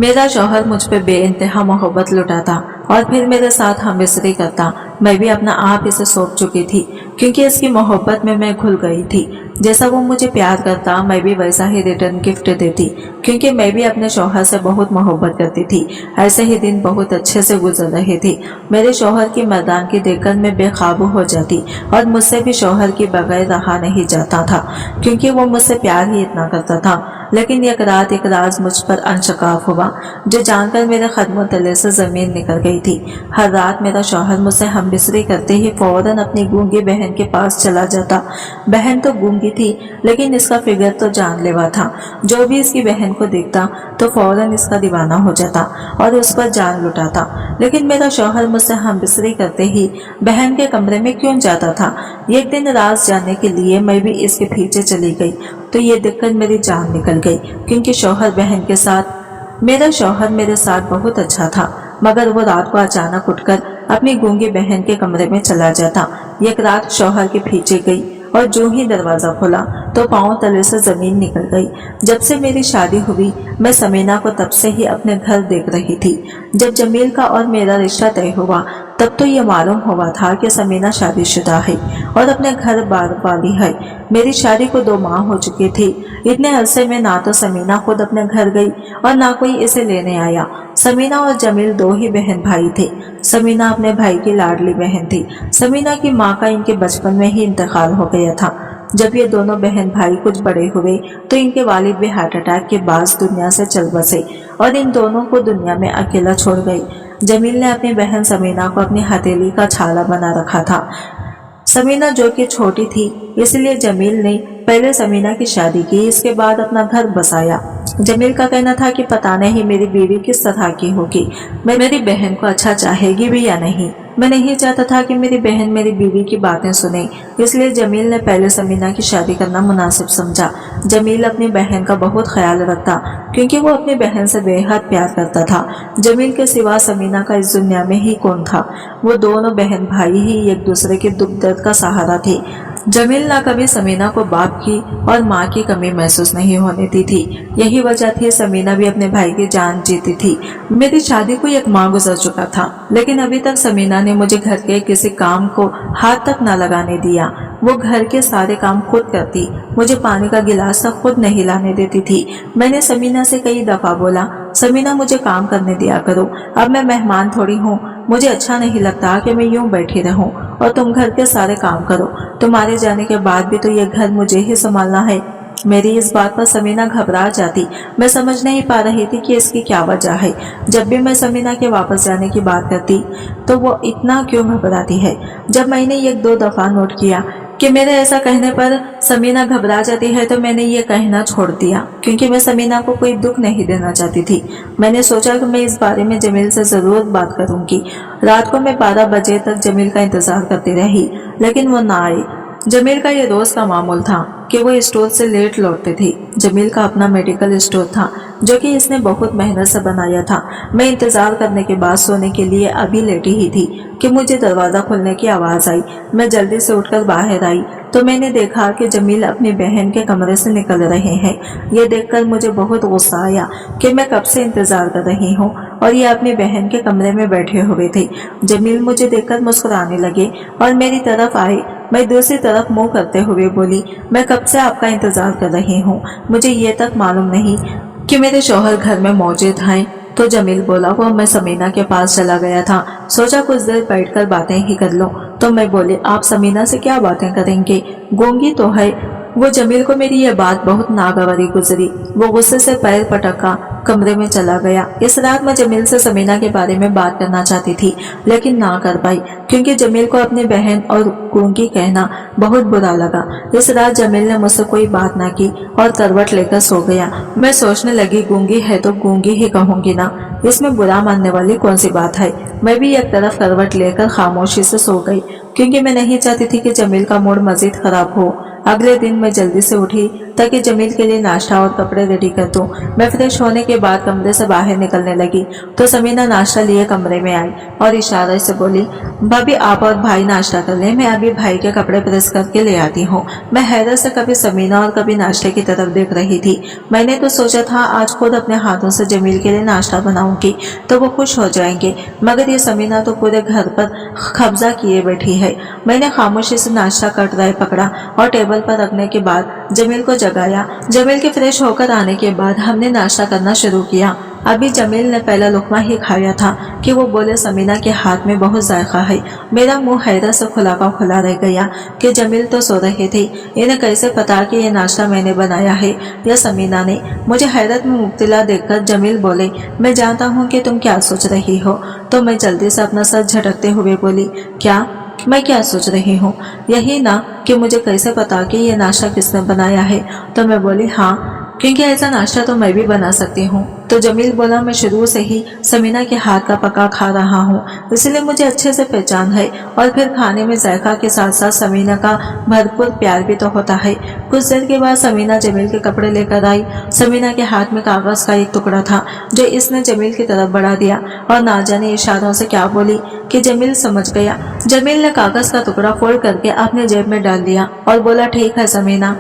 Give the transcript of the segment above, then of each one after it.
मेरा शौहर मुझ पे बेइंतहा मोहब्बत लुटाता और फिर मेरे साथ हमबिस्तरी करता। मैं भी अपना आप इसे सौंप चुकी थी, क्योंकि इसकी मोहब्बत में मैं घुल गई थी। जैसा वो मुझे प्यार करता, मैं भी वैसा ही रिटर्न गिफ्ट देती, क्योंकि मैं भी अपने शौहर से बहुत मोहब्बत करती थी। ऐसे ही दिन बहुत अच्छे से गुजर रहे थे। मेरे शौहर की मर्दानगी देखकर मैं बेकाबू हो जाती और मुझसे भी शौहर के बगैर रहा नहीं जाता था, क्योंकि वो मुझसे प्यार ही इतना करता था। लेकिन एक रात एक राज मुझ पर अंशकाफ हुआ, जो जानकर मेरे कदमों तले से जमीन निकल गई थी। हर रात मेरा शौहर मुझसे हमबिस्तरी करते ही फौरन अपनी गूंगी बहन के पास चला जाता। बहन तो गूंगी थी, लेकिन इसका फिगर तो जानलेवा था। जो भी इसकी बहन को देखता तो फौरन इसका दीवाना हो जाता और उस पर जान लुटाता। लेकिन मेरा शौहर मुझसे हमबिस्तरी करते ही बहन के कमरे में क्यों जाता था? एक दिन राज जानने के लिए मैं भी इसके पीछे चली गई, तो ये देखकर मेरी जान निकल गई, क्योंकि शौहर बहन के साथ मेरा शौहर मेरे साथ बहुत अच्छा था। मगर वो रात को अचानक उठकर अपनी गूंगी बहन के कमरे में चला जाता। एक रात शौहर के पीछे गई और जो ही दरवाजा खोला तो पांव तले से जमीन निकल गई। जब से मेरी शादी हुई, मैं समीना को तब से ही अपने घर देख रही थी। जब जमील का और मेरा रिश्ता तय हुआ, तब तो ये मालूम हुआ था कि समीना शादीशुदा है और अपने घर बार वाली है। मेरी शादी को 2 माह हो चुके थे। इतने अरसे में ना तो समीना खुद अपने घर गई और ना कोई इसे लेने आया। समीना और जमील 2 ही बहन भाई थे। समीना अपने भाई की लाडली बहन थी। समीना की माँ का इनके बचपन में ही इंतकाल हो गया था। जब ये दोनों बहन भाई कुछ बड़े हुए तो इनके वालिद भी हार्ट अटैक के बाद दुनिया से चल बसे और इन दोनों को दुनिया में अकेला छोड़ गई। जमील ने अपनी बहन समीना को अपनी हथेली का छाला बना रखा था। समीना जो कि छोटी थी, इसलिए जमील ने पहले समीना की शादी की, इसके बाद अपना घर बसाया। जमील का कहना था कि पता नहीं मेरी बीवी किस तरह की होगी, मैं मेरी बहन को अच्छा चाहेगी भी या नहीं। मैं नहीं चाहता था कि मेरी बहन मेरी बीवी की बातें सुने, इसलिए जमील ने पहले समीना की शादी करना मुनासिब समझा। जमील अपनी बहन का बहुत ख्याल रखता, क्योंकि वो अपनी बहन से बेहद प्यार करता था। जमील के सिवा समीना का इस दुनिया में ही कौन था? वो दोनों बहन भाई ही एक दूसरे के दुख दर्द का सहारा थे। जमील ना कभी समीना को बाप की और माँ की कमी महसूस नहीं होने दी थी। यही वजह थी समीना भी अपने भाई की जान जीती थी। मेरी शादी को 1 माह गुजर चुका था, लेकिन अभी तक समीना ने मुझे घर के किसी काम को हाथ तक न लगाने दिया। वो घर के सारे काम खुद करती, मुझे पानी का गिलास तक खुद नहीं लाने देती थी। मैंने समीना से कई दफा बोला, समीना मुझे काम करने दिया करो, अब मैं मेहमान थोड़ी हूँ। मुझे अच्छा नहीं लगता कि मैं यूं बैठी रहूं और तुम घर के सारे काम करो। तुम्हारे जाने के बाद भी तो ये घर मुझे ही संभालना है। मेरी इस बात पर समीना घबरा जाती। मैं समझ नहीं पा रही थी कि इसकी क्या वजह है। जब भी मैं समीना के वापस जाने की बात करती तो वो इतना क्यों घबराती है। जब मैंने 1-2 दफा नोट किया कि मेरे ऐसा कहने पर समीना घबरा जाती है, तो मैंने ये कहना छोड़ दिया, क्योंकि मैं समीना को कोई दुख नहीं देना चाहती थी। मैंने सोचा कि मैं इस बारे में जमील से जरूर बात करूंगी। रात को मैं 12 बजे तक जमील का इंतजार करती रही, लेकिन वो ना आए। जमील का ये रोज का मामूल था कि वो स्टोर से लेट लौटते थे। जमील का अपना मेडिकल स्टोर था, जो कि इसने बहुत मेहनत से बनाया था। मैं इंतजार करने के बाद सोने के लिए अभी लेटी ही थी कि मुझे दरवाजा खुलने की आवाज आई। मैं जल्दी से उठकर बाहर आई तो मैंने देखा कि जमील अपनी बहन के कमरे से निकल रहे हैं। ये देखकर मुझे बहुत गुस्सा आया कि मैं कब से इंतजार कर रही हूँ और ये अपनी बहन के कमरे में बैठे हुए थे। जमील मुझे देखकर मुस्कुराने लगे और मेरी तरफ आए। मैं दूसरी तरफ मुंह करते हुए बोली, मैं कब से आपका इंतजार कर रही हूँ। मुझे ये तक मालूम नहीं कि मेरे शौहर घर में मौजूद हैं। तो जमील बोला, वो मैं समीना के पास चला गया था, सोचा कुछ देर बैठकर बातें ही कर लो। तो मैं बोली, आप समीना से क्या बातें करेंगे, गूंगी तो है वो। जमील को मेरी ये बात बहुत नागवारी गुजरी। वो गुस्से से पैर पटका कमरे में चला गया। इस रात मैं जमील से समीना के बारे में बात करना चाहती थी, लेकिन ना कर पाई, क्योंकि जमील को अपनी बहन और गूंगी कहना बहुत बुरा लगा। इस रात जमील ने मुझसे कोई बात ना की और करवट लेकर सो गया। मैं सोचने लगी, गूंगी है तो गूंगी ही कहूंगी ना, इसमें बुरा मानने वाली कौन सी बात है। मैं भी एक तरफ करवट लेकर खामोशी से सो गई। क्योंकि मैं नहीं चाहती थी कि जमील का मूड मजीद खराब हो। अगले दिन मैं जल्दी से उठी ताकि जमील के लिए नाश्ता और कपड़े रेडी कर दूं। मैं फ्रेश होने के बाद कमरे से बाहर निकलने लगी तो समीना नाश्ता लिए कमरे में आई और इशारे से बोली, भाभी आप और भाई नाश्ता कर लें, मैं अभी भाई के कपड़े प्रेस करके ले आती हूँ। मैं हैरत से कभी समीना और कभी नाश्ते की तरफ देख रही थी। मैंने तो सोचा था आज खुद अपने हाथों से जमील के लिए नाश्ता बनाऊंगी तो वो खुश हो जाएंगे, मगर ये समीना तो पूरे घर पर कब्जा किए बैठी है। मैंने खामोशी से नाश्ता का ट्रे पकड़ा और टेबल पर रखने के बाद जमील को जगाया। जमील के फ्रेश होकर आने के बाद हमने नाश्ता करना शुरू किया। अभी जमील ने पहला लुकमा ही खाया था कि वो बोले, समीना के हाथ में बहुत जायका है। मेरा मुंह हैरत से खुला का खुला रह गया कि जमील तो सो रहे थे, इन्हें कैसे पता कि ये नाश्ता मैंने बनाया है या समीना ने। मुझे हैरत में मुब्तला देखकर जमील बोले, मैं जानता हूँ कि तुम क्या सोच रही हो। तो मैं जल्दी से अपना सर झटकते हुए बोली, क्या? मैं क्या सोच रही हूँ? यही ना कि मुझे कैसे पता कि ये नाश्ता किसने बनाया है। तो मैं बोली, हाँ, क्योंकि ऐसा नाश्ता तो मैं भी बना सकती हूँ। तो जमील बोला, मैं शुरू से ही समीना के हाथ का पका खा रहा हूँ, इसलिए मुझे अच्छे से पहचान है। और फिर खाने में जायका के साथ साथ समीना का भरपूर प्यार भी तो होता है। कुछ देर के बाद समीना जमील के कपड़े लेकर आई। समीना के हाथ में कागज का एक टुकड़ा था जो इसने जमील की तरफ बढ़ा दिया और ना जाने इशारों से क्या बोली कि जमील समझ गया। जमील ने कागज का टुकड़ा फोल्ड करके अपने जेब में डाल दिया और बोला, ठीक है समीना,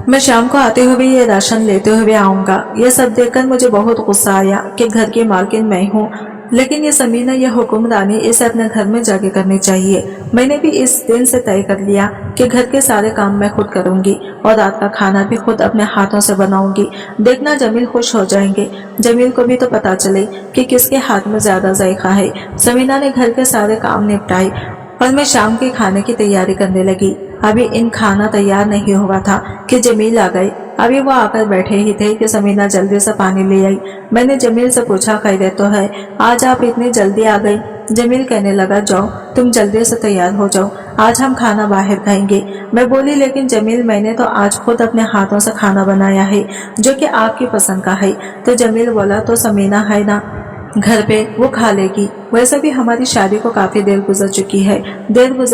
मैं शाम को आते हुए ये राशन लेते हुए आऊंगा। ये सब देखकर मुझे बहुत गुस्सा आया कि घर की मालकिन मैं हूँ, लेकिन ये समीना, ये हुक्मरानी इसे अपने घर में जाके करनी चाहिए। मैंने भी इस दिन से तय कर लिया कि घर के सारे काम मैं खुद करूंगी और रात का खाना भी खुद अपने हाथों से बनाऊंगी। देखना जमील खुश हो जाएंगे। जमील को भी तो पता चले कि किसके हाथ में ज्यादा जायका है। समीना ने घर के सारे काम निपटाए और मैं शाम के खाने की तैयारी करने लगी। अभी इन खाना तैयार नहीं हुआ था कि जमील आ गए। अभी वो आकर बैठे ही थे कि समीना जल्दी से पानी ले आई। मैंने जमील से पूछा, खैरियत तो है? आज आप इतनी जल्दी आ गई? जमील कहने लगा, जाओ तुम जल्दी से तैयार हो जाओ, आज हम खाना बाहर खाएंगे। मैं बोली, लेकिन जमील, मैंने तो आज खुद अपने हाथों से खाना बनाया है जो कि आपकी पसंद का है। तो जमील बोला, तो समीना है ना घर पे, वो खा लेगी। वैसे भी हमारी शादी को काफी देर गुजर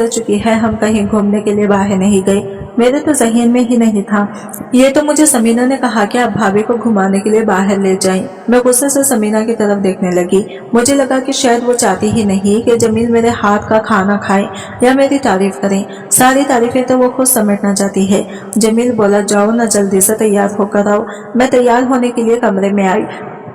चुकी है, हम कहीं घूमने के लिए बाहर नहीं गए। मेरे तो ज़हन में ही नहीं था। ये तो मुझे समीना ने कहा कि आप भाभी को घुमाने के लिए बाहर ले जाएं। मैं गुस्से से समीना की तरफ देखने लगी। मुझे लगा कि शायद वो चाहती ही नहीं कि जमील मेरे हाथ का खाना खाए या मेरी तारीफ करें। सारी तारीफें तो वो खुद समेटना चाहती है। जमील बोला, जाओ ना, जल्दी से तैयार होकर आओ। मैं तैयार होने के लिए कमरे में आई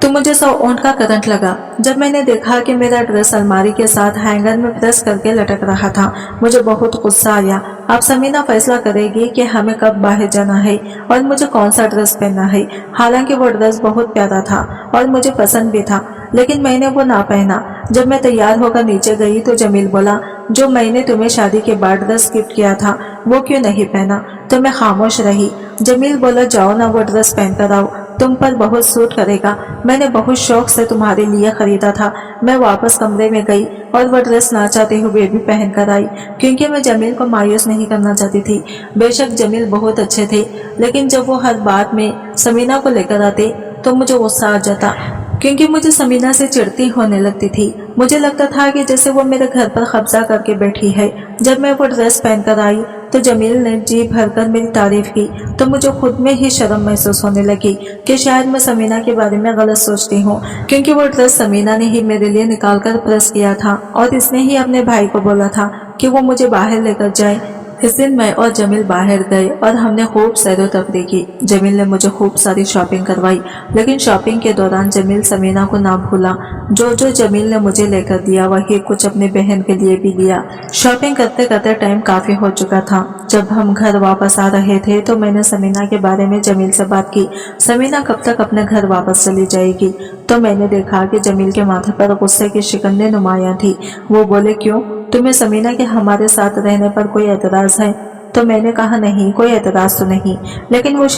तो मुझे 100 ऊंट का करंट लगा जब मैंने देखा कि मेरा ड्रेस अलमारी के साथ हैंगर में प्रेस करके लटक रहा था। मुझे बहुत गुस्सा आया। अब समीना फैसला करेगी कि हमें कब बाहर जाना है और मुझे कौन सा ड्रेस पहनना है। हालांकि वो ड्रेस बहुत प्यारा था और मुझे पसंद भी था, लेकिन मैंने वो ना पहना। जब मैं तैयार होकर नीचे गई तो जमील बोला, जो मैंने तुम्हें शादी के बाद ड्रेस गिफ्ट किया था वो क्यों नहीं पहना? तो मैं खामोश रही। जमील बोला, जाओ ना, वो ड्रेस पहन कर आओ, तुम पर बहुत सूट करेगा। मैंने बहुत शौक से तुम्हारे लिए खरीदा था। मैं वापस कमरे में गई और वो ड्रेस ना चाहते हुए भी पहन कर आई, क्योंकि मैं जमील को मायूस नहीं करना चाहती थी। बेशक जमील बहुत अच्छे थे, लेकिन जब वो हर बात में समीना को लेकर आते तो मुझे गुस्सा आ जाता, क्योंकि मुझे समीना से चिढ़ती होने लगती थी। मुझे लगता था कि जैसे वो मेरे घर पर कब्जा करके बैठी है। जब मैं वो ड्रेस पहनकर आई तो जमील ने जी भरकर मेरी तारीफ की तो मुझे खुद में ही शर्म महसूस होने लगी कि शायद मैं समीना के बारे में गलत सोचती हूँ, क्योंकि वो ड्रेस समीना ने ही मेरे लिए निकालकर प्रेस किया था और इसने ही अपने भाई को बोला था कि वो मुझे बाहर लेकर जाए। इस दिन मैं और जमील बाहर गए और हमने खूब सैर तफरीह की। जमील ने मुझे खूब सारी शॉपिंग करवाई, लेकिन शॉपिंग के दौरान जमील समीना को ना भूला। जो जो जमील ने मुझे लेकर दिया वही कुछ अपनी बहन के लिए भी लिया। शॉपिंग करते करते टाइम काफी हो चुका था। जब हम घर वापस आ रहे थे तो मैंने समीना के बारे में जमील से बात की। समीना कब तक अपने घर वापस चली जाएगी? तो मैंने देखा कि जमील के माथे पर गुस्से की शिकंजें नुमायां थी। वो बोले, क्यों, तुम्हें समीना के हमारे साथ रहने पर कोई एतराज है? तो मैंने कहा, नहीं, कोई एतराज तो नहीं, लेकिन वो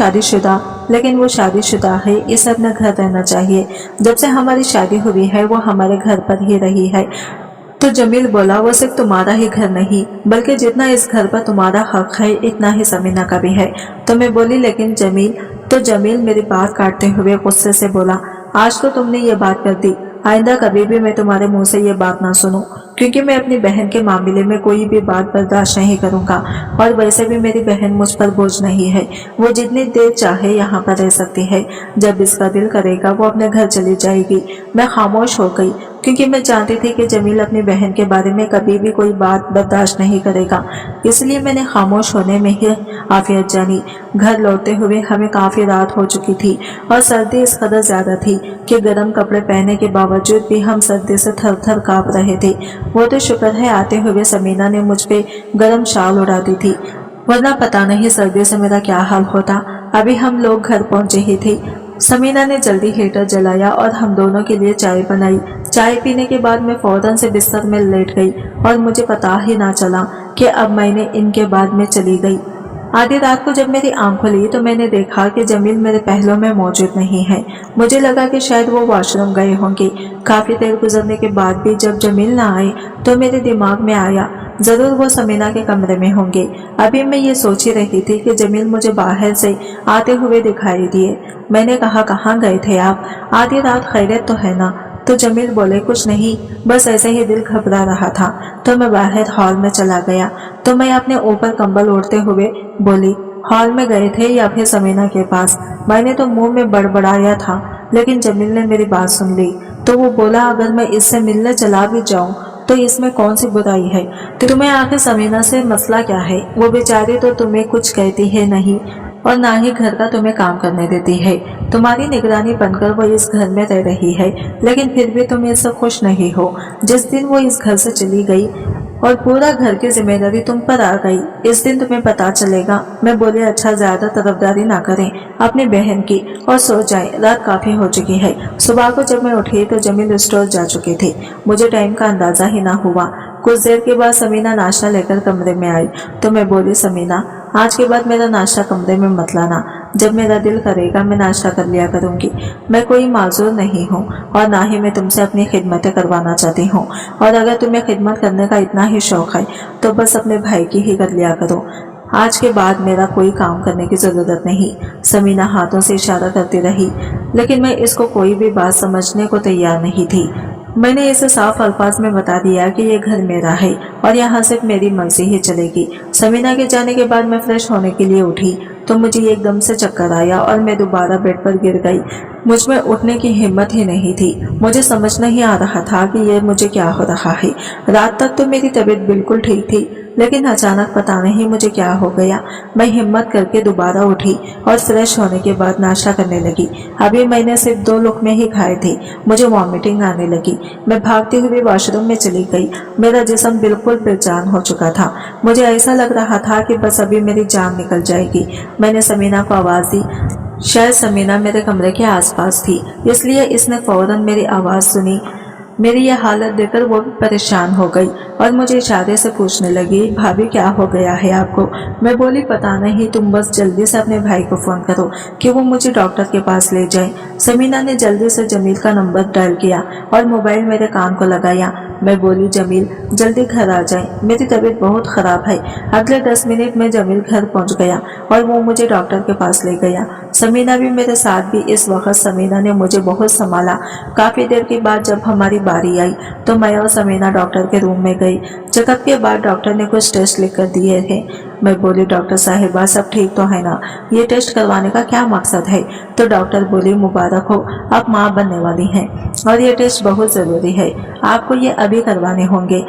शादीशुदा है, इसे अपना घर रहना चाहिए। जब से हमारी शादी हुई है वो हमारे घर पर ही रही है। तो जमील बोला, वो सिर्फ तुम्हारा ही घर नहीं, बल्कि जितना इस घर पर तुम्हारा हक है इतना ही समीना का भी है। तो मैं बोली, लेकिन जमील। तो जमील मेरी बात काटते हुए गुस्से से बोला, आज तो तुमने ये बात कर दी, आइंदा कभी भी मैं तुम्हारे मुंह से ये बात ना सुनूं, क्योंकि मैं अपनी बहन के मामले में कोई भी बात बर्दाश्त नहीं करूंगा। और वैसे भी मेरी बहन मुझ पर बोझ नहीं है, वो जितनी देर चाहे यहाँ पर रह सकती है। जब इसका दिल करेगा वो अपने घर चली जाएगी। मैं खामोश हो गई क्योंकि मैं जानती थी कि जमील अपनी बहन के बारे में कभी भी कोई बात बर्दाश्त नहीं करेगा। इसलिए मैंने खामोश होने में ही आफियत जानी। घर लौटते हुए हमें काफ़ी रात हो चुकी थी और सर्दी इस कदर ज़्यादा थी कि गर्म कपड़े पहनने के बावजूद भी हम सर्दी से थर थर काँप रहे थे। वो तो शुक्र है आते हुए समीना ने मुझ पे गर्म शाल उड़ा दी थी, वरना पता नहीं सर्दी से मेरा क्या हाल होता। अभी हम लोग घर पहुंचे ही थे। समीना ने जल्दी हीटर जलाया और हम दोनों के लिए चाय बनाई। चाय पीने के बाद मैं फौरन से बिस्तर में लेट गई और मुझे पता ही ना चला कि अब मैंने इनके बाद में चली गई। आधी रात को जब मेरी आंख खुली तो मैंने देखा कि जमील मेरे पहलों में मौजूद नहीं है। मुझे लगा कि शायद वो वॉशरूम गए होंगे। काफ़ी देर गुजरने के बाद भी जब जमील ना आए तो मेरे दिमाग में आया ज़रूर वो समीना के कमरे में होंगे। अभी मैं ये सोच ही रही थी कि जमील मुझे बाहर से आते हुए दिखाई दिए। मैंने कहा, कहाँ गए थे आप? आधी रात खैरियत तो है ना? तो जमील बोले, कुछ नहीं, बस ऐसे ही दिल घबरा रहा था। तो मैं बाहर हॉल में चला गया। तो मैं अपने ऊपर कंबल ओढ़ते हुए बोली, हॉल में गए थे या फिर समीना के पास? मैंने तो मुंह में बड़बड़ाया था, लेकिन जमील ने मेरी बात सुन ली। तो वो बोला, अगर मैं इससे मिलने चला भी जाऊं तो इसमें कौन सी बुराई है? तो तुम्हें आखिर समीना से मसला क्या है? वो बेचारी तो तुम्हें कुछ कहती है नहीं और ना ही घर का तुम्हें काम करने देती है। तुम्हारी निगरानी बनकर वो इस घर में रह रही है, लेकिन फिर भी तुम इससे खुश नहीं हो। जिस दिन वो इस घर से चली गई और पूरा घर की जिम्मेदारी तुम पर आ गई, इस दिन तुम्हें पता चलेगा। मैं बोले, अच्छा, ज्यादा तरफदारी ना करें अपनी बहन की और सो जाए, रात काफी हो चुकी है। सुबह को जब मैं उठी तो जमील स्टोर जा चुके थे। मुझे टाइम का अंदाजा ही ना हुआ। कुछ देर के बाद समीना नाश्ता लेकर कमरे में आई तो मैं बोली, समीना, आज के बाद मेरा नाश्ता कमरे में मत लाना। जब मेरा दिल करेगा मैं नाश्ता कर लिया करूंगी। मैं कोई माजूर नहीं हूँ और ना ही मैं तुमसे अपनी खिदमतें करवाना चाहती हूँ। और अगर तुम्हें खिदमत करने का इतना ही शौक है तो बस अपने भाई की ही कर लिया करो। आज के बाद मेरा कोई काम करने की ज़रूरत नहीं। समीना हाथों से इशारा करती रही, लेकिन मैं इसको कोई भी बात समझने को तैयार नहीं थी। मैंने इसे साफ अल्फाज में बता दिया कि ये घर मेरा है और यहाँ सिर्फ मेरी मर्जी ही चलेगी। समीना के जाने के बाद मैं फ्रेश होने के लिए उठी तो मुझे एकदम से चक्कर आया और मैं दोबारा बेड पर गिर गई। मुझ में उठने की हिम्मत ही नहीं थी। मुझे समझ नहीं आ रहा था कि ये मुझे क्या हो रहा है। रात तक तो मेरी तबीयत बिल्कुल ठीक थी, लेकिन अचानक पता नहीं मुझे क्या हो गया। मैं हिम्मत करके दोबारा उठी और फ्रेश होने के बाद नाश्ता करने लगी। अभी मैंने सिर्फ 2 लुकमे ही खाए थे, मुझे वॉमिटिंग आने लगी। मैं भागती हुई वॉशरूम में चली गई। मेरा जिस्म बिल्कुल बेजान हो चुका था। मुझे ऐसा लग रहा था कि बस अभी मेरी जान निकल जाएगी। मैंने समीना को आवाज़ दी। शायद समीना मेरे कमरे के आसपास थी, इसलिए इसने फौरन मेरी आवाज़ सुनी। मेरी यह हालत देखकर वो भी परेशान हो गई और मुझे इशारे से पूछने लगी, भाभी क्या हो गया है आपको? मैं बोली, पता नहीं, तुम बस जल्दी से अपने भाई को फ़ोन करो कि वो मुझे डॉक्टर के पास ले जाए। समीना ने जल्दी से जमील का नंबर डायल किया और मोबाइल मेरे कान को लगाया। मैं बोली, जमील जल्दी घर आ जाए, मेरी तबीयत बहुत ख़राब है। अगले 10 मिनट में जमील घर पहुंच गया और वो मुझे डॉक्टर के पास ले गया। समीना भी मेरे साथ भी। इस वक्त समीना ने मुझे बहुत संभाला। काफ़ी देर के बाद जब हमारी बारी आई तो मैं और समीना डॉक्टर के रूम में गई। चेकअप के बाद डॉक्टर ने कुछ टेस्ट लिख कर दिए थे। मैं बोली, डॉक्टर साहिबा सब ठीक तो है ना? ये टेस्ट करवाने का क्या मकसद है? तो डॉक्टर बोली, मुबारक हो, आप माँ बनने वाली हैं और ये टेस्ट बहुत ज़रूरी है, आपको ये अभी करवाने होंगे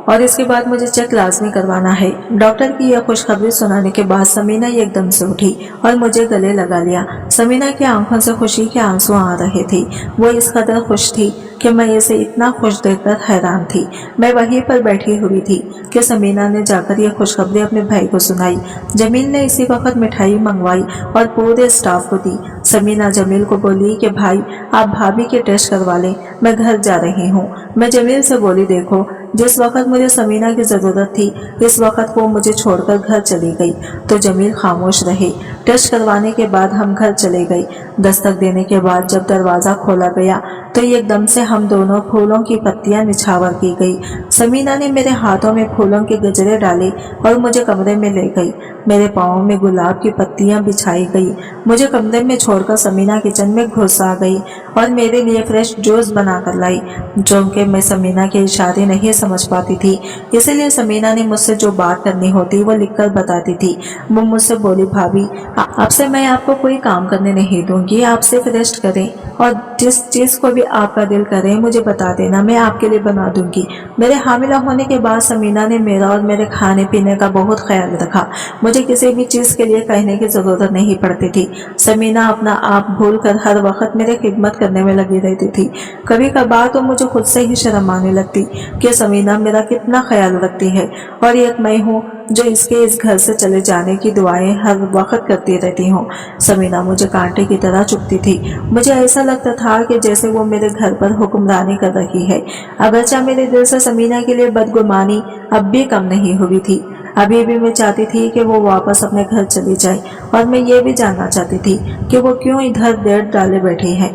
और इसके बाद मुझे चेक लाजमी करवाना है। डॉक्टर की यह खुशखबरी सुनाने के बाद समीना एकदम से उठी और मुझे गले लगा लिया। समीना की आंखों से खुशी के आंसू आ रहे थे। वो इस कदर खुश थी कि मैं इसे इतना खुश देखकर हैरान थी। मैं वहीं पर बैठी हुई थी कि समीना ने जाकर यह खुशखबरी अपने भाई को सुनाई। जमील ने इसी वक्त मिठाई मंगवाई और पूरे स्टाफ को दी। समीना जमील को बोली कि भाई आप भाभी के टेस्ट करवा लें, मैं घर जा रही हूँ। मैं जमील से बोली, देखो जिस वक्त मुझे समीना की ज़रूरत थी इस वक्त वो मुझे छोड़कर घर चली गई। तो जमील खामोश रहे। टेस्ट करवाने के बाद हम घर चले गए। दस्तक देने के बाद जब दरवाज़ा खोला गया तो एकदम से हम दोनों फूलों की पत्तियां निछावर की गई। समीना ने मेरे हाथों में फूलों के गजरे डाले और मुझे कमरे में ले गई। मेरे पाँव में गुलाब की पत्तियां बिछाई गई। मुझे कमरे में छोड़कर समीना किचन में घुस आ गई और मेरे लिए फ्रेश जूस बनाकर लाई, जो कि मैं समीना के इशारे नहीं समझ पाती थी। इसीलिए समीना ने मुझसे जो बात करनी होती वो लिखकर बताती थी। वो मुझसे बोली, भाभी अब से मैं आपको कोई काम करने नहीं दूंगी, आप सिर्फ रेस्ट करें और जिस चीज को भी आपका दिल करे मुझे बता देना, मैं आपके लिए बना दूंगी। मेरे हामिला होने के बाद समीना ने मेरा और मेरे खाने पीने का बहुत ख्याल रखा। मुझे किसी भी चीज के लिए कहने की जरूरत नहीं पड़ती थी। समीना अपना आप भूल कर हर वक्त मेरी खिदमत करने में लगी रहती थी। कभी कभार तो मुझे खुद से ही शर्म आने लगती कि समीना मेरा कितना ख्याल रखती है और एक मैं हूँ जो इसके इस घर से चले जाने की दुआएं हर वक्त करती रहती हूँ। समीना मुझे कांटे की तरह चुभती थी। मुझे ऐसा लगता था कि जैसे वो मेरे घर पर हुक्मरानी कर रही है। अगरचे मेरे दिल से समीना के लिए बदगुमानी अब भी कम नहीं हुई थी। अभी भी मैं चाहती थी कि वो वापस अपने घर चली जाए और मैं ये भी जानना चाहती थी कि वो क्यों इधर देर डाले बैठी है,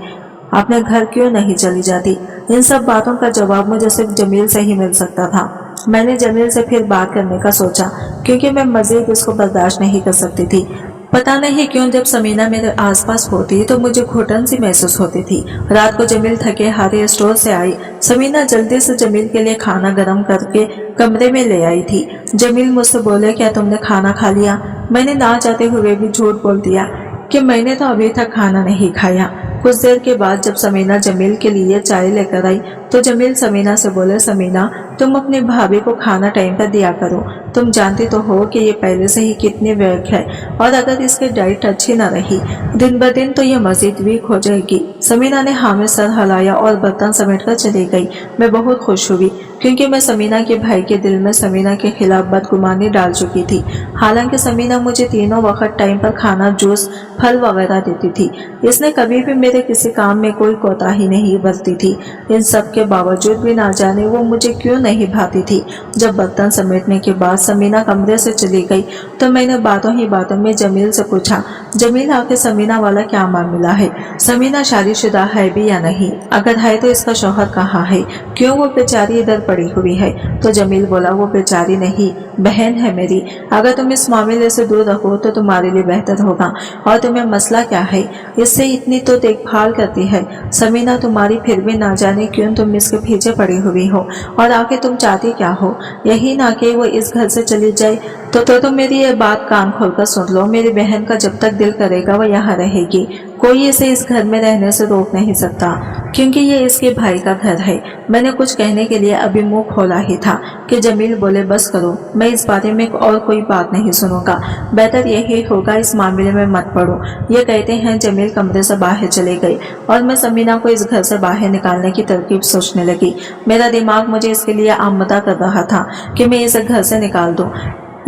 अपने घर क्यों नहीं चली जाती। इन सब बातों का जवाब मुझे सिर्फ जमील से ही मिल सकता था। मैंने जमील से फिर बात करने का सोचा क्योंकि मैं मजीद इसको बर्दाश्त नहीं कर सकती थी। पता नहीं क्यों जब समीना मेरे आसपास होती तो मुझे घुटन सी महसूस होती थी। रात को जमील थके हारे स्टोर से आई। समीना जल्दी से जमील के लिए खाना गर्म करके कमरे में ले आई थी। जमील मुझसे बोले, क्या तुमने खाना खा लिया? मैंने ना चाहते हुए भी झूठ बोल दिया कि मैंने तो अभी तक खाना नहीं खाया। कुछ देर के बाद जब समीना जमील के लिए चाय लेकर आई तो जमील समीना से बोले, समीना तुम अपनी भाभी को खाना टाइम पर दिया करो, तुम जानती तो हो कि ये पहले से ही कितनी वीक है और अगर इसकी डाइट अच्छी न रही दिन ब दिन तो ये मजीद वीक हो जाएगी। समीना ने हाँ में सर हिलाया और बर्तन समेटकर चली गई। मैं बहुत खुश हुई क्योंकि मैं समीना के भाई के दिल में समीना के खिलाफ बदगुमानी डाल चुकी थी। हालांकि समीना मुझे तीनों वक्त टाइम पर खाना, जूस, फल वगैरह देती थी। इसने कभी भी मेरे किसी काम में कोई कोताही नहीं बरती थी। इन सब के बावजूद भी ना जाने वो मुझे क्यों नहीं भाती थी। जब बर्तन समेटने के बाद समीना कमरे से चली गई तो मैंने बातों ही बातों में जमील से पूछा, जमील आखिर समीना वाला क्या मामला है? समीना शादीशुदा है भी या नहीं? अगर है तो इसका शौहर कहाँ है? क्यों वो बेचारी इधर पड़ी हुई है? तो जमील बोला, वो बेचारी नहीं, बहन है मेरी। अगर तुम इस मामले से दूर रहो तो तुम्हारे लिए बेहतर होगा। और तुम्हें मसला क्या है? इससे इतनी तो देखभाल करती है समीना तुम्हारी, फिर भी ना जाने क्यों तुम इसके पीछे पड़ी हुई हो। और आके तुम चाहती क्या हो? यही ना कि वो इस घर से चली जाए। तो मेरी ये बात कान खोलकर सुन लो, मेरी बहन का जब तक दिल करेगा वो यहाँ रहेगी। कोई इसे इस घर में रहने से रोक नहीं सकता क्योंकि ये इसके भाई का घर है। मैंने कुछ कहने के लिए अभी मुंह खोला ही था कि जमील बोले, बस करो, मैं इस बारे में और कोई बात नहीं सुनूंगा। बेहतर यही होगा इस मामले में मत पड़ो। ये कहते हैं जमील कमरे से बाहर चले गए और मैं समीना को इस घर से बाहर निकालने की तरकीब सोचने लगी। मेरा दिमाग मुझे इसके लिए आमदा कर रहा था कि मैं इसे घर से निकाल दूं,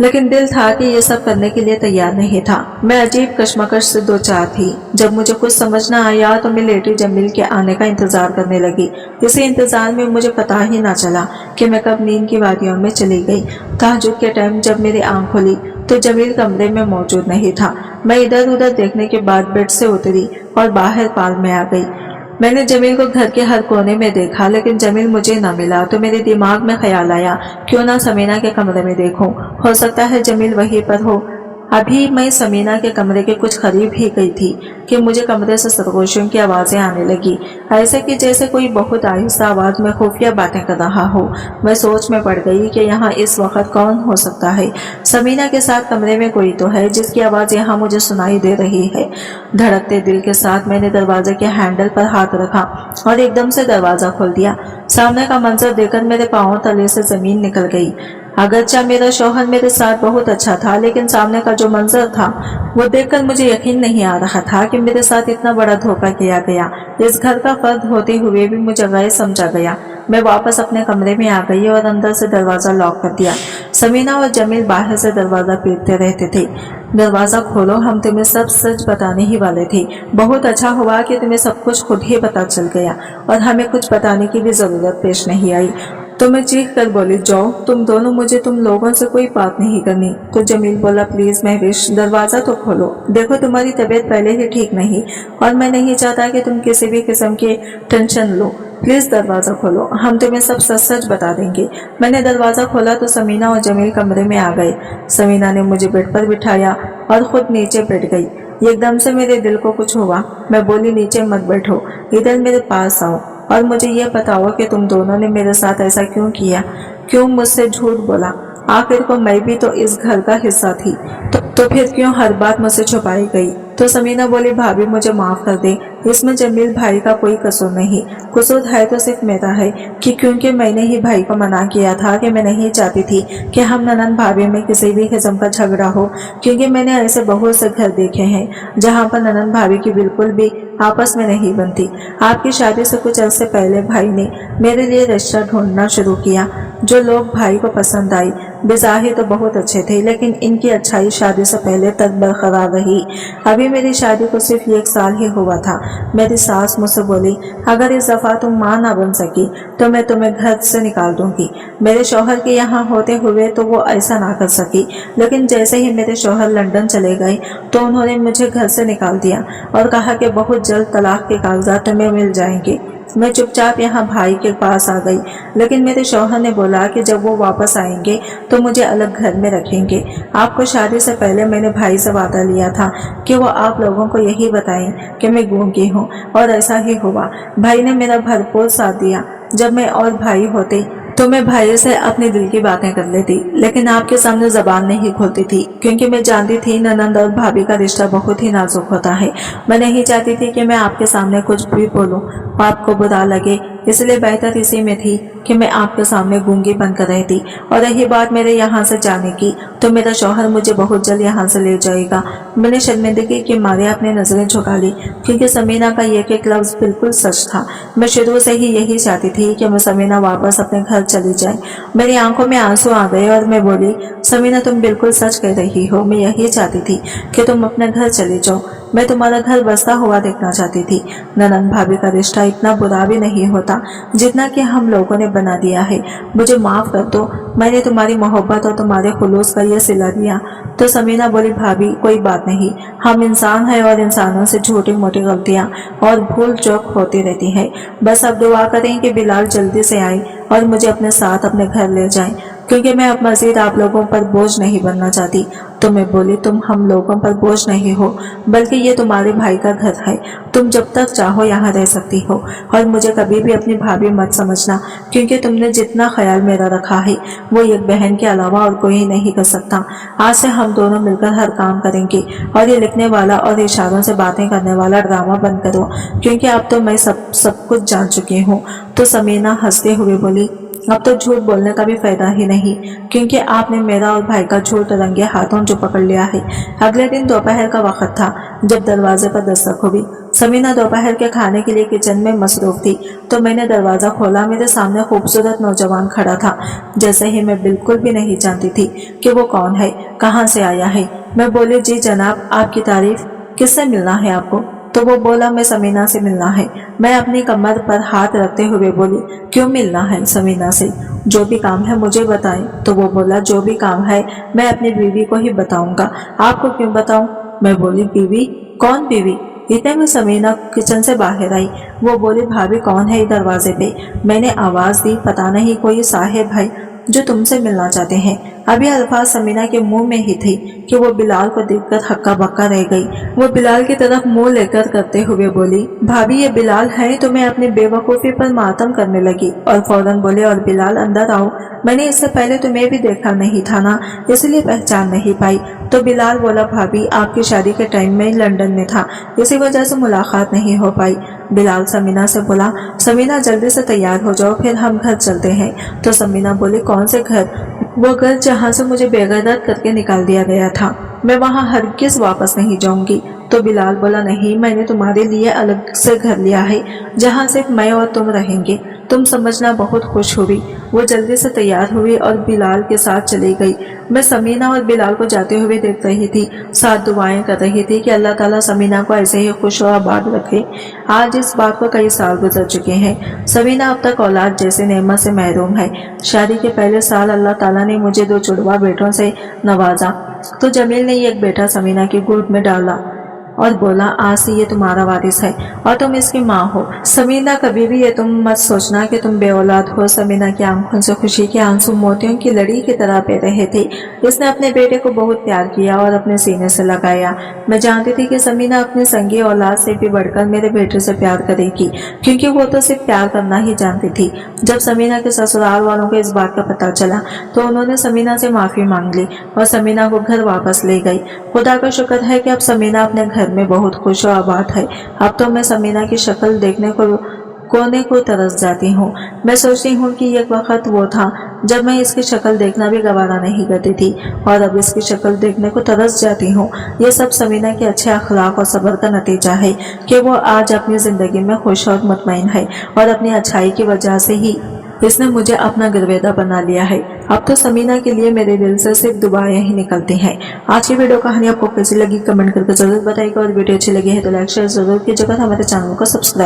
लेकिन दिल था कि ये सब करने के लिए तैयार नहीं था। मैं अजीब कश्मकश से दो चार थी। जब मुझे कुछ समझ न आया तो मैं लेटी जमील के आने का इंतजार करने लगी। इसी इंतजार में मुझे पता ही ना चला कि मैं कब नींद की वादियों में चली गई। तहज्जुद के टाइम जब मेरी आंख खुली तो जमील कमरे में मौजूद नहीं था। मैं इधर उधर देखने के बाद बेड से उतरी और बाहर पाल में आ गई। मैंने जमील को घर के हर कोने में देखा लेकिन जमील मुझे न मिला तो मेरे दिमाग में ख्याल आया, क्यों ना समीना के कमरे में देखूं, हो सकता है जमील वहीं पर हो। अभी मैं समीना के कमरे के कुछ करीब ही गई थी कि मुझे कमरे से सरगोशियों की आवाजें आने लगी, ऐसे कि जैसे कोई बहुत आहिस्ता आवाज में खुफिया बातें कर रहा हो। मैं सोच में पड़ गई कि यहाँ इस वक्त कौन हो सकता है। समीना के साथ कमरे में कोई तो है जिसकी आवाज यहाँ मुझे सुनाई दे रही है। धड़कते दिल के साथ मैंने दरवाजे के हैंडल पर हाथ रखा और एकदम से दरवाजा खोल दिया। सामने का मंजर देखकर मेरे पांवों तले से जमीन निकल गई। अगरचे मेरा शौहर मेरे साथ बहुत अच्छा था लेकिन सामने का जो मंजर था वो देखकर मुझे यकीन नहीं आ रहा था कि मेरे साथ इतना बड़ा धोखा किया गया। इस घर का फर्द होते हुए भी मुझे गैर समझा गया। मैं वापस अपने कमरे में आ गई और अंदर से दरवाजा लॉक कर दिया। समीना और जमील बाहर से दरवाजा पीटते रहते थे, दरवाजा खोलो, हम तुम्हें सब सच बताने ही वाले थे। बहुत अच्छा हुआ कि तुम्हें सब कुछ खुद ही पता चल गया और हमें कुछ बताने की भी जरूरत पेश नहीं आई। तो मैं चीख कर बोली, जाओ तुम दोनों, मुझे तुम लोगों से कोई बात नहीं करनी। तो जमील बोला, प्लीज महविश दरवाजा तो खोलो, देखो तुम्हारी तबीयत पहले ही ठीक नहीं और मैं नहीं चाहता कि तुम किसी भी किस्म की टेंशन लो, प्लीज दरवाजा खोलो, हम तुम्हें सब सच सच बता देंगे। मैंने दरवाजा खोला तो समीना और जमील कमरे में आ गए। समीना ने मुझे बेड पर बिठाया और खुद नीचे बैठ गई। एकदम से मेरे दिल को कुछ हुआ। मैं बोली, नीचे मत बैठो, इधर मेरे पास आओ और मुझे ये बताओ कि तुम दोनों ने मेरे साथ ऐसा क्यों किया, क्यों मुझसे झूठ बोला। आखिर को मैं भी तो इस घर का हिस्सा थी, तो फिर क्यों हर बात मुझसे छुपाई गई। तो समीना बोली, भाभी मुझे माफ कर दे, इसमें जमील भाई का कोई कसूर नहीं, कसूर है तो सिर्फ मेरा है कि क्योंकि मैंने ही भाई को मना किया था कि मैं नहीं चाहती थी कि हम ननद भाभी में किसी भी किस्म का झगड़ा हो, क्योंकि मैंने ऐसे बहुत से घर देखे हैं जहाँ पर ननद भाभी की बिल्कुल भी आपस में नहीं बनती। आपकी शादी से कुछ अर्से पहले भाई ने मेरे लिए रिश्ता ढूंढना शुरू किया। जो लोग भाई को पसंद आई बेज़ाहिर तो बहुत अच्छे थे, लेकिन इनकी अच्छाई शादी से पहले तक बरकरार रही। अभी मेरी शादी को सिर्फ 1 साल ही हुआ था। मेरी सास मुझसे बोली, अगर इस दफा तुम माँ ना बन सकी तो मैं तुम्हें घर से निकाल दूंगी। मेरे शौहर के यहाँ होते हुए तो वो ऐसा ना कर सकी, लेकिन जैसे ही मेरे शौहर लंदन चले गए तो उन्होंने मुझे घर से निकाल दिया और कहा कि बहुत जल्द तलाक के कागजात तुम्हें मिल जाएंगे। मैं चुपचाप यहाँ भाई के पास आ गई, लेकिन मेरे शौहर ने बोला कि जब वो वापस आएंगे तो मुझे अलग घर में रखेंगे। आपको शादी से पहले मैंने भाई से वादा लिया था कि वो आप लोगों को यही बताएं कि मैं गूंगी हूँ, और ऐसा ही हुआ। भाई ने मेरा भरपूर साथ दिया। जब मैं और भाई होते तो मैं भाई से अपने दिल की बातें कर लेती, लेकिन आपके सामने जबान नहीं खोलती थी, क्योंकि मैं जानती थी ननद और भाभी का रिश्ता बहुत ही नाजुक होता है। मैं नहीं चाहती थी कि मैं आपके सामने कुछ भी बोलूं, आपको बुरा लगे, इसलिए बेहतर इसी में थी कि मैं आपके सामने गूंगी बनकर रहती। और रही बात मेरे यहाँ से जाने की, तो मेरा शौहर मुझे बहुत जल्द यहाँ से ले जाएगा। मैंने शर्मिंदगी के मारे अपनी नजरें झुका ली, क्योंकि समीना का एक लफ्ज बिल्कुल सच था। मैं शुरू से ही यही चाहती थी कि मैं समीना वापस अपने घर चली जाए। मेरी आंखों में आंसू आ गए और मैं बोली, समीना तुम बिल्कुल सच कह रही हो, मैं यही चाहती थी कि तुम अपने घर चले जाओ। मैं तुम्हारा घर बसता हुआ देखना चाहती थी। ननद भाभी का रिश्ता इतना बुरा भी नहीं होता जितना कि हम लोगों ने बना दिया है। मुझे माफ कर दो, मैंने तुम्हारी मोहब्बत और तुम्हारे खुलूस का ये सिला दिया। तो समीना बोली, भाभी कोई बात नहीं, हम इंसान हैं और इंसानों से छोटी मोटी गलतियां और भूल चूक होती रहती है। बस अब दुआ करें कि बिलाल जल्दी से आए और मुझे अपने साथ अपने घर ले जाएं, क्योंकि मैं अब मजीद आप लोगों पर बोझ नहीं बनना चाहती। तो मैं बोली, तुम हम लोगों पर बोझ नहीं हो, बल्कि ये तुम्हारे भाई का घर है। तुम जब तक चाहो यहाँ रह सकती हो, और मुझे कभी भी अपनी भाभी मत समझना, क्योंकि तुमने जितना ख्याल मेरा रखा है वो एक बहन के अलावा और कोई नहीं कर सकता। आज से हम दोनों मिलकर हर काम करेंगे, और ये लिखने वाला और इशारों से बातें करने वाला ड्रामा बंद करो, क्योंकि अब तो मैं सब कुछ जान चुकी हूँ। तो समीना हंसते हुए बोली, अब तो झूठ बोलने का भी फायदा ही नहीं, क्योंकि आपने मेरा और भाई का झूठ रंगे हाथों जो पकड़ लिया है। अगले दिन दोपहर का वक्त था जब दरवाजे पर दस्तक हुई। समीना दोपहर के खाने के लिए किचन में मसरूफ थी, तो मैंने दरवाजा खोला। मेरे सामने खूबसूरत नौजवान खड़ा था, जैसे ही मैं बिल्कुल भी नहीं जानती थी कि वो कौन है, कहाँ से आया है। मैं बोली, जी जनाब, आपकी तारीफ, किससे मिलना है आपको? तो वो बोला, मैं समीना से मिलना है। मैं अपनी कमर पर हाथ रखते हुए बोली, क्यों मिलना है समीना से? जो भी काम है मुझे बताएं। तो वो बोला, जो भी काम है मैं अपनी बीवी को ही बताऊंगा, आपको क्यों बताऊं? मैं बोली, बीवी? कौन बीवी? इतने में समीना किचन से बाहर आई। वो बोली, भाभी कौन है दरवाजे पे? मैंने आवाज दी, पता नहीं कोई साहिब है जो तुमसे मिलना चाहते हैं। अभी अल्फाज समीना के मुंह में ही थे कि वो बिलाल को देखकर हक्का बक्का रह गई। वो बिलाल की तरफ मुंह लेकर करते हुए बोली, भाभी ये बिलाल है? तो मैं अपनी बेवकूफ़ी पर मातम करने लगी और फौरन बोले, और बिलाल अंदर आओ, मैंने इससे पहले तुम्हें भी देखा नहीं था ना, इसलिए पहचान नहीं पाई। तो बिलाल बोला, भाभी आपकी शादी के टाइम में लंदन में था, इसी वजह से मुलाकात नहीं हो पाई। बिलाल समीना से बोला, समीना जल्दी से तैयार हो जाओ, फिर हम घर चलते हैं। तो समीना बोली, कौन से घर? वो घर जहाँ से मुझे बेगैरत करके निकाल दिया गया था। मैं वहाँ हरगिज़ वापस नहीं जाऊंगी। तो बिलाल बोला, नहीं, मैंने तुम्हारे लिए अलग से घर लिया है जहाँ सिर्फ मैं और तुम रहेंगे, तुम समझना। बहुत खुश हुई। वो जल्दी से तैयार हुई और बिलाल के साथ चली गई। मैं समीना और बिलाल को जाते हुए देख रही थी, साथ दुआएं कर रही थी कि अल्लाह ताला समीना को ऐसे ही खुश और आबाद रखे। आज इस बात को कई साल गुजर चुके हैं। समीना अब तक औलाद जैसे नेमत से महरूम है। शादी के पहले साल अल्लाह ताला ने मुझे 2 जुड़वा बेटों से नवाजा, तो जमील ने एक बेटा समीना की गोद में डाला और बोला, आज से ये तुम्हारा वारिस है और तुम इसकी माँ हो। समीना, कभी भी ये तुम मत सोचना कि तुम बेऔलाद हो। समीना की आंखों से खुशी के आंसू मोतियों की लड़ी की तरह बह रहे थे। इसने अपने बेटे को बहुत प्यार किया और अपने सीने से लगाया। मैं जानती थी कि समीना अपने संगी औलाद से भी बढ़कर मेरे बेटे से प्यार करेगी, क्योंकि वो तो सिर्फ प्यार करना ही जानती थी। जब समीना के ससुराल वालों को इस बात का पता चला तो उन्होंने समीना से माफी मांग ली और समीना को घर वापस ले गई। खुदा का शुक्र है कि अब समीना अपने घर में बहुत खुश और आबाद है। अब तो मैं समीना की शक्ल देखने को कोने को तरस जाती हूँ। मैं सोचती हूँ कि एक वक्त वो था जब मैं इसकी शक्ल देखना भी गवारा नहीं करती थी और अब इसकी शक्ल देखने को तरस जाती हूँ। ये सब समीना के अच्छे अखलाक और सब्र का नतीजा है कि वो आज अपनी जिंदगी में खुश और मुतमईन है और अपनी अच्छाई की वजह से ही इसने मुझे अपना गिरवेदा बना लिया है। अब तो समीना के लिए मेरे दिल से सिर्फ दुआएं ही निकलती हैं। आज की वीडियो कहानी आपको कैसी लगी कमेंट करके जरूर बताइएगा और वीडियो अच्छी लगी है तो लाइक शेयर जरूर कीजिएगा। हमारे चैनल को सब्सक्राइब